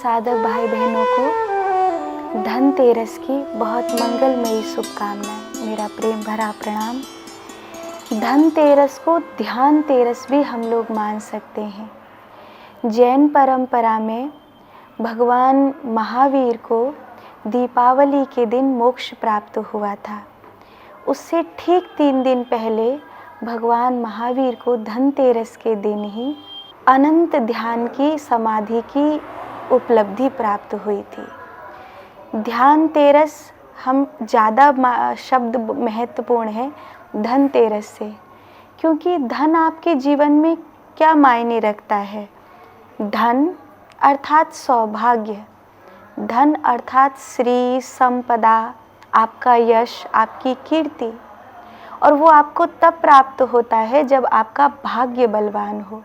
साधक भाई बहनों को धनतेरस की बहुत मंगलमयी शुभकामनाएं। मेरा प्रेम भरा प्रणाम। धनतेरस को ध्यान तेरस भी हम लोग मान सकते हैं। जैन परंपरा में भगवान महावीर को दीपावली के दिन मोक्ष प्राप्त हुआ था। उससे ठीक 3 दिन पहले भगवान महावीर को धनतेरस के दिन ही अनंत ध्यान की समाधि की उपलब्धि प्राप्त हुई थी। ध्यान तेरस हम ज़्यादा शब्द महत्वपूर्ण है धनतेरस से, क्योंकि धन आपके जीवन में क्या मायने रखता है। धन अर्थात सौभाग्य, धन अर्थात श्री संपदा, आपका यश, आपकी कीर्ति, और वो आपको तब प्राप्त होता है जब आपका भाग्य बलवान हो।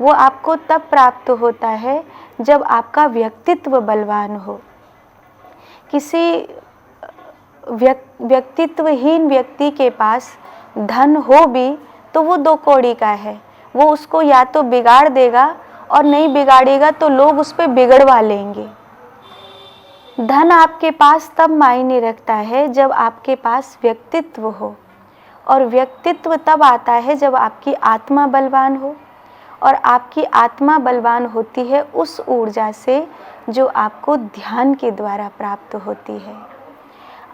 वो आपको तब प्राप्त होता है जब आपका व्यक्तित्व बलवान हो। किसी व्यक्तित्वहीन व्यक्ति के पास धन हो भी तो वो 2 कौड़ी का है। वो उसको या तो बिगाड़ देगा और नहीं बिगाड़ेगा तो लोग उस पर बिगड़वा लेंगे। धन आपके पास तब मायने रखता है जब आपके पास व्यक्तित्व हो, और व्यक्तित्व तब आता है जब आपकी आत्मा बलवान हो, और आपकी आत्मा बलवान होती है उस ऊर्जा से जो आपको ध्यान के द्वारा प्राप्त होती है।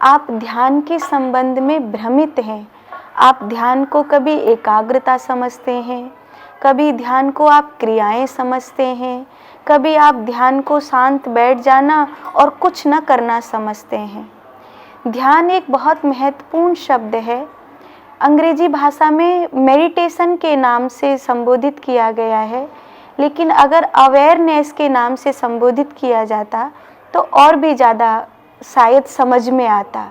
आप ध्यान के संबंध में भ्रमित हैं। आप ध्यान को कभी एकाग्रता समझते हैं, कभी ध्यान को आप क्रियाएं समझते हैं, कभी आप ध्यान को शांत बैठ जाना और कुछ न करना समझते हैं। ध्यान एक बहुत महत्वपूर्ण शब्द है। अंग्रेजी भाषा में मेडिटेशन के नाम से संबोधित किया गया है, लेकिन अगर अवेयरनेस के नाम से संबोधित किया जाता तो और भी ज़्यादा शायद समझ में आता।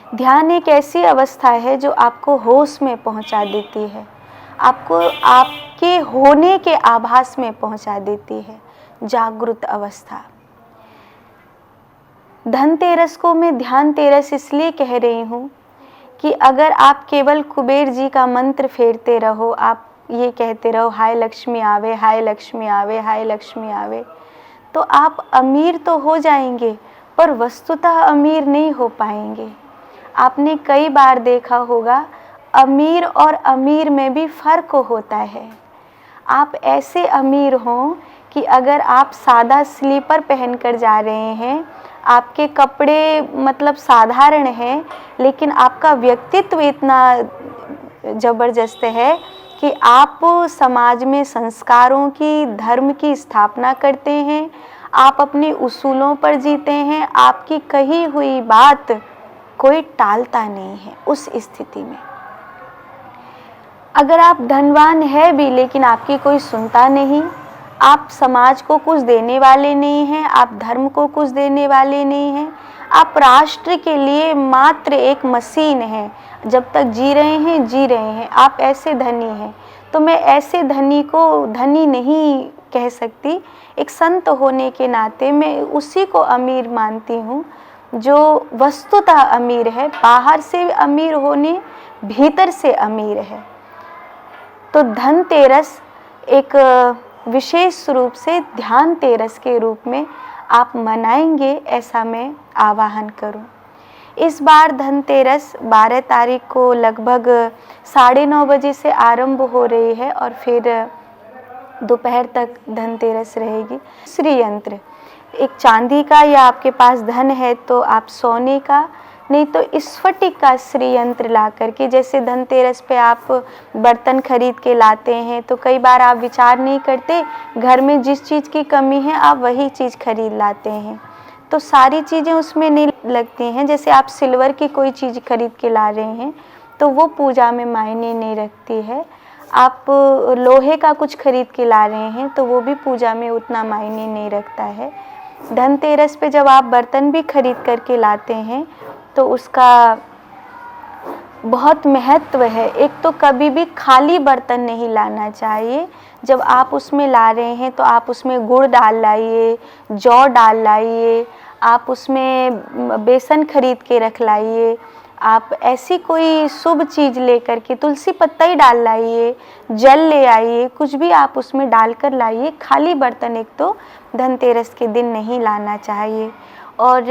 ध्यान एक ऐसी अवस्था है जो आपको होश में पहुंचा देती है, आपको आपके होने के आभास में पहुंचा देती है, जागृत अवस्था। धनतेरस को मैं ध्यान तेरस इसलिए कह रही हूँ कि अगर आप केवल कुबेर जी का मंत्र फेरते रहो, आप ये कहते रहो हाय लक्ष्मी आवे, हाय लक्ष्मी आवे, हाय लक्ष्मी आवे, तो आप अमीर तो हो जाएंगे पर वस्तुतः अमीर नहीं हो पाएंगे। आपने कई बार देखा होगा अमीर और अमीर में भी फ़र्क होता है। आप ऐसे अमीर हों कि अगर आप सादा स्लीपर पहनकर जा रहे हैं, आपके कपड़े मतलब साधारण हैं, लेकिन आपका व्यक्तित्व इतना ज़बरदस्त है कि आप समाज में संस्कारों की, धर्म की स्थापना करते हैं, आप अपने उसूलों पर जीते हैं, आपकी कही हुई बात कोई टालता नहीं है। उस स्थिति में अगर आप धनवान है भी लेकिन आपकी कोई सुनता नहीं, आप समाज को कुछ देने वाले नहीं हैं, आप धर्म को कुछ देने वाले नहीं हैं, आप राष्ट्र के लिए मात्र एक मशीन हैं, जब तक जी रहे हैं जी रहे हैं, आप ऐसे धनी हैं। तो मैं ऐसे धनी को धनी नहीं कह सकती। एक संत होने के नाते मैं उसी को अमीर मानती हूँ जो वस्तुतः अमीर है, बाहर से अमीर होने भीतर से अमीर है। तो धनतेरस एक विशेष रूप से ध्यान तेरस के रूप में आप मनाएंगे, ऐसा मैं आवाहन करूं। इस बार धनतेरस 12 तारीख को लगभग 9:30 बजे से आरंभ हो रही है और फिर दोपहर तक धनतेरस रहेगी। श्री यंत्र एक चांदी का, या आपके पास धन है तो आप सोने का, नहीं तो स्फटिक का श्री यंत्र ला करके, जैसे धनतेरस पे आप बर्तन खरीद के लाते हैं तो कई बार आप विचार नहीं करते, घर में जिस चीज़ की कमी है आप वही चीज़ खरीद लाते हैं, तो सारी चीज़ें उसमें नहीं लगती हैं। जैसे आप सिल्वर की कोई चीज़ खरीद के ला रहे हैं तो वो पूजा में मायने नहीं रखती है। आप लोहे का कुछ खरीद के ला रहे हैं तो वो भी पूजा में उतना मायने नहीं रखता है। धनतेरस पे जब आप बर्तन भी खरीद करके लाते हैं तो उसका बहुत महत्व है। एक तो कभी भी खाली बर्तन नहीं लाना चाहिए। जब आप उसमें ला रहे हैं तो आप उसमें गुड़ डाल लाइए, जौ डाल लाइए, आप उसमें बेसन खरीद के रख लाइए, आप ऐसी कोई शुभ चीज़ लेकर के, तुलसी पत्ता ही डाल लाइए, जल ले आइए, कुछ भी आप उसमें डाल कर लाइए। खाली बर्तन एक तो धनतेरस के दिन नहीं लाना चाहिए। और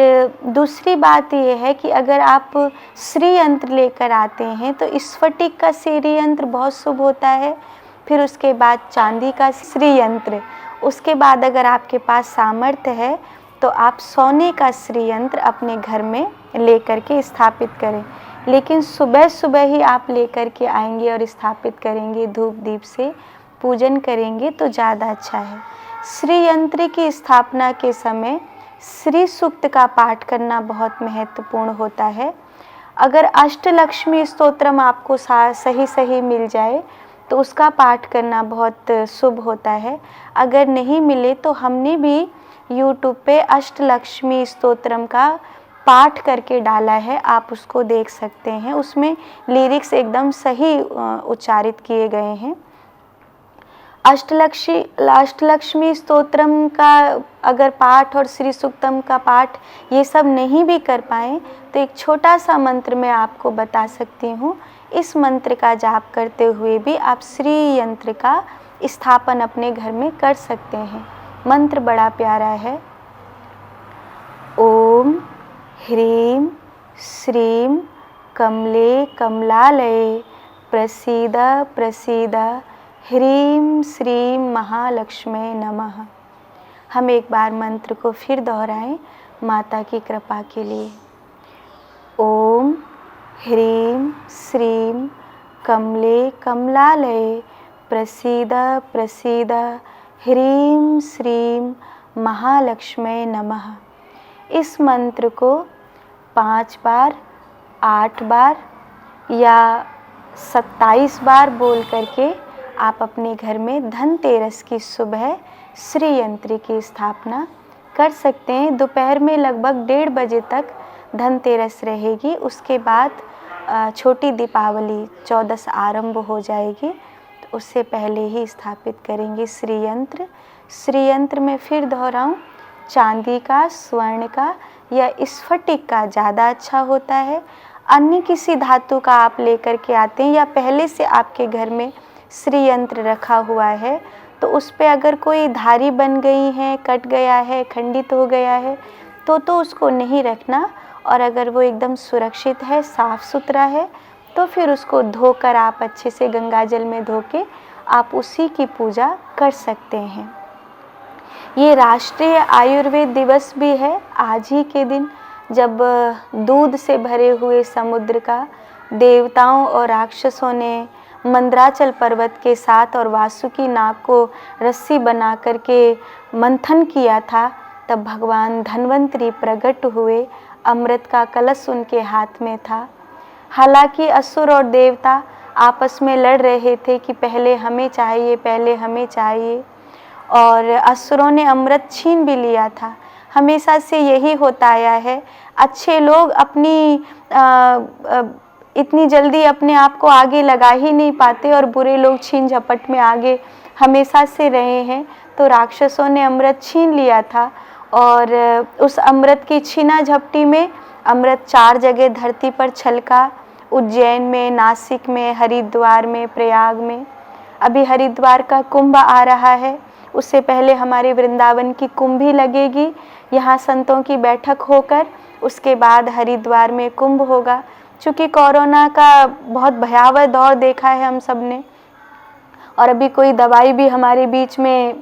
दूसरी बात ये है कि अगर आप श्री यंत्र लेकर आते हैं तो स्फटिक का श्री यंत्र बहुत शुभ होता है। फिर उसके बाद चांदी का श्री यंत्र, उसके बाद अगर आपके पास सामर्थ्य है तो आप सोने का श्री यंत्र अपने घर में लेकर के स्थापित करें। लेकिन सुबह सुबह ही आप लेकर के आएंगे और स्थापित करेंगे, धूप दीप से पूजन करेंगे तो ज़्यादा अच्छा है। श्री यंत्र की स्थापना के समय श्री सूक्त का पाठ करना बहुत महत्वपूर्ण होता है। अगर अष्टलक्ष्मी स्तोत्रम आपको सही मिल जाए तो उसका पाठ करना बहुत शुभ होता है। अगर नहीं मिले तो हमने भी YouTube पे अष्टलक्ष्मी स्तोत्रम का पाठ करके डाला है, आप उसको देख सकते हैं। उसमें लिरिक्स सही उच्चारित किए गए हैं। अष्टलक्ष्मी स्तोत्रम का अगर पाठ और श्री सूक्तम का पाठ ये सब नहीं भी कर पाएँ तो एक छोटा सा मंत्र मैं आपको बता सकती हूँ। इस मंत्र का जाप करते हुए भी आप श्री यंत्र का स्थापन अपने घर में कर सकते हैं। मंत्र बड़ा प्यारा है। ओम ह्रीं श्रीं कमले कमलालये प्रसीद प्रसीद ह्रीं श्रीं महालक्ष्मी नमः। हम एक बार मंत्र को फिर दोहराएं माता की कृपा के लिए। ओम ह्रीं श्रीं कमले कमलालये प्रसीद प्रसीद ह्रीं श्रीं महालक्ष्मी नमः। इस मंत्र को 5 बार, 8 बार या 27 बार बोल करके आप अपने घर में धनतेरस की सुबह श्री यंत्र की स्थापना कर सकते हैं। दोपहर में लगभग 1:30 बजे तक धनतेरस रहेगी। उसके बाद छोटी दीपावली 14 आरंभ हो जाएगी, तो उससे पहले ही स्थापित करेंगे श्री यंत्र। श्री यंत्र में फिर दोहराऊं, चांदी का, स्वर्ण का या स्फटिक का ज़्यादा अच्छा होता है। अन्य किसी धातु का आप लेकर के आते हैं या पहले से आपके घर में श्री यंत्र रखा हुआ है तो उस पे अगर कोई धारी बन गई है, कट गया है, खंडित हो गया है तो उसको नहीं रखना। और अगर वो एकदम सुरक्षित है, साफ़ सुथरा है तो फिर उसको धोकर आप अच्छे से गंगा जल में धो के आप उसी की पूजा कर सकते हैं। ये राष्ट्रीय आयुर्वेद दिवस भी है आज ही के दिन, जब दूध से भरे हुए समुद्र का देवताओं और राक्षसों ने मंदराचल पर्वत के साथ और वासुकी नाग को रस्सी बना करके मंथन किया था। तब भगवान धन्वंतरी प्रकट हुए, अमृत का कलश उनके हाथ में था। हालांकि असुर और देवता आपस में लड़ रहे थे कि पहले हमें चाहिए, पहले हमें चाहिए, और असुरों ने अमृत छीन भी लिया था। हमेशा से यही होता आया है, अच्छे लोग अपनी इतनी जल्दी अपने आप को आगे लगा ही नहीं पाते और बुरे लोग छीन झपट में आगे हमेशा से रहे हैं। तो राक्षसों ने अमृत छीन लिया था और उस अमृत की छीना झपटी में अमृत 4 जगह धरती पर छलका, उज्जैन में, नासिक में, हरिद्वार में, प्रयाग में। अभी हरिद्वार का कुंभ आ रहा है, उससे पहले हमारे वृंदावन की कुंभ भी लगेगी। यहाँ संतों की बैठक होकर उसके बाद हरिद्वार में कुंभ होगा। चूँकि कोरोना का बहुत भयावह दौर देखा है हम सब ने, और अभी कोई दवाई भी हमारे बीच में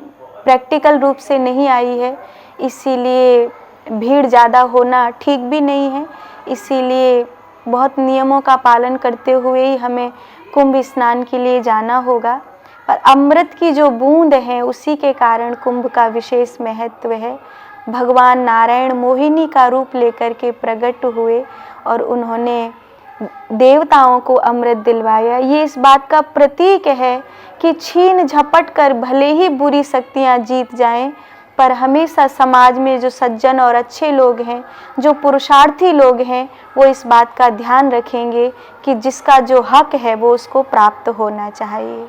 प्रैक्टिकल रूप से नहीं आई है, इसीलिए भीड़ ज़्यादा होना ठीक भी नहीं है। इसीलिए बहुत नियमों का पालन करते हुए ही हमें कुंभ स्नान के लिए जाना होगा। पर अमृत की जो बूंद है उसी के कारण कुंभ का विशेष महत्व है। भगवान नारायण मोहिनी का रूप लेकर के प्रकट हुए और उन्होंने देवताओं को अमृत दिलवाया। ये इस बात का प्रतीक है कि छीन झपट कर भले ही बुरी शक्तियाँ जीत जाएं, पर हमेशा समाज में जो सज्जन और अच्छे लोग हैं, जो पुरुषार्थी लोग हैं, वो इस बात का ध्यान रखेंगे कि जिसका जो हक है वो उसको प्राप्त होना चाहिए।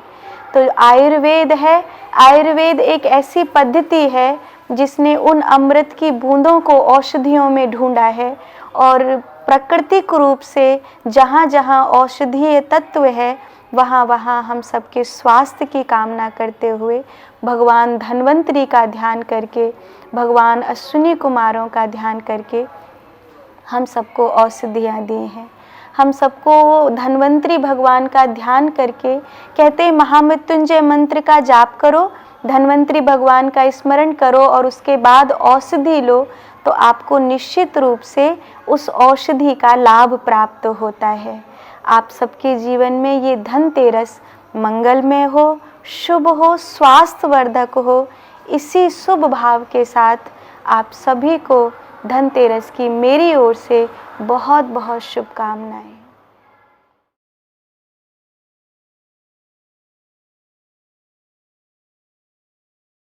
तो आयुर्वेद है, आयुर्वेद एक ऐसी पद्धति है जिसने उन अमृत की बूंदों को औषधियों में ढूंढा है और प्राकृतिक रूप से जहाँ जहाँ औषधीय तत्व है वहाँ वहाँ हम सबके स्वास्थ्य की कामना करते हुए भगवान धन्वंतरी का ध्यान करके, भगवान अश्विनी कुमारों का ध्यान करके हम सबको औषधियाँ दी हैं। हम सबको धन्वंतरी भगवान का ध्यान करके कहते हैं महामृत्युंजय मंत्र का जाप करो, धन्वंतरी भगवान का स्मरण करो और उसके बाद औषधि लो, तो आपको निश्चित रूप से उस औषधि का लाभ प्राप्त होता है। आप सबके जीवन में ये धनतेरस मंगलमय हो, शुभ हो, स्वास्थ्यवर्धक हो। इसी शुभ भाव के साथ आप सभी को धनतेरस की मेरी ओर से बहुत बहुत शुभकामनाएं।